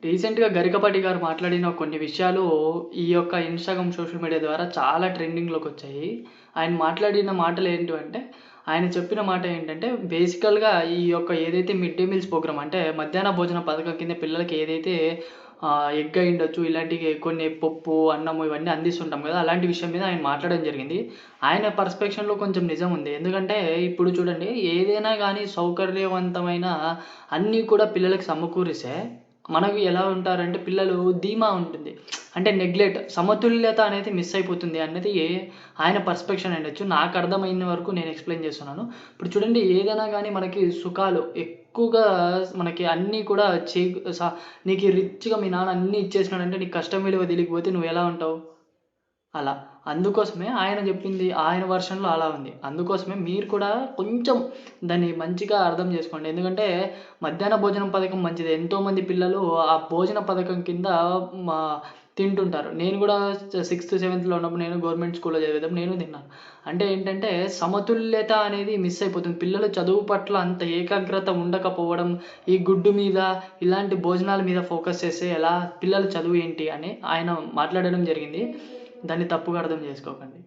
రీసెంట్‌గా గరికపాటి గారు మాట్లాడిన కొన్ని విషయాలు ఈ యొక్క ఇన్‌స్టాగ్రామ్, సోషల్ మీడియా ద్వారా చాలా ట్రెండింగ్‌లోకొచ్చాయి. ఆయన మాట్లాడిన మాటలేంటివంటే, ఆయన చెప్పిన మాట ఏంటంటే, బేసికల్‌గా ఈ యొక్క ఏదైతే మిడ్ డే మీల్స్ ప్రోగ్రామ్ అంటే, మధ్యాహ్న భోజన పథకం కింద పిల్లలకి ఏదైతే ఎగ్ అయ్యుండొచ్చు, ఇలాంటివి కొన్ని పప్పు, అన్నము ఇవన్నీ అందిస్తుంటాం గదా! అలాంటి విషయం మీద ఆయన మాట్లాడడం జరిగింది. ఆయన పర్స్పెక్షన్‌లో కొంచెం నిజం ఉంది. ఎందుకంటే, ఇప్పుడు చూడండి ఏదైనా గానీ సౌకర్యవంతమైన అన్నీ కూడా పిల్లలకి సమకూరిస్తే మనకు ఎలా ఉంటారంటే పిల్లలు ధీమా ఉంటుంది. అంటే సమతుల్యత అనేది మిస్ అయిపోతుంది అనేది ఆయన పర్స్పెక్షన్ అయ్యుండొచ్చు. నాకు అర్థమైన వరకు నేను ఎక్స్‌ప్లెయిన్ చేస్తున్నాను. ఇప్పుడు చూడండి ఏదైనా గాని మనకి సుఖాలు ఎక్కువగా మనకి అన్నీ కూడా నీకు రిచ్‌గా మీ నాన్న అన్నీ ఇచ్చేసినాడంటే నీకు కష్టం విలువ తెలియకపోతే నువ్వెలా ఉంటావు? అలా. అందుకోసమే ఆయన జెప్పింది ఆయన వెర్షన్‌లో అలా ఉంది. అందుకోసమే మీరు కూడా కొంచెం దాన్ని మంచిగా అర్థం జేసుకోండి. ఎందుకంటే మధ్యాహ్న భోజనం పథకం మంచిదే. ఎంతోమంది పిల్లలు ఆ భోజన పథకం కింద మా తింటుంటారు. నేను గూడా సిక్స్త్, సెవెంత్‌లో ఉన్నప్పుడు నేను గవర్నమెంట్ స్కూల్‌లో చదివేటప్పుడు నేను తిన్నాను. అంటే ఏంటంటే సమతుల్యత అనేది మిస్ అయిపోతుంది. పిల్లలు చదువు పట్ల అంత ఏకాగ్రత ఉండకపోవడం, ఈ గుడ్డు మీద ఇలాంటి భోజనాల మీద ఫోకస్ చేస్తే ఎలా పిల్లల చదువు ఏంటి అని ఆయన మాట్లాడడం జరిగింది. దాన్ని తప్పుగా అర్థం చేసుకోకండి.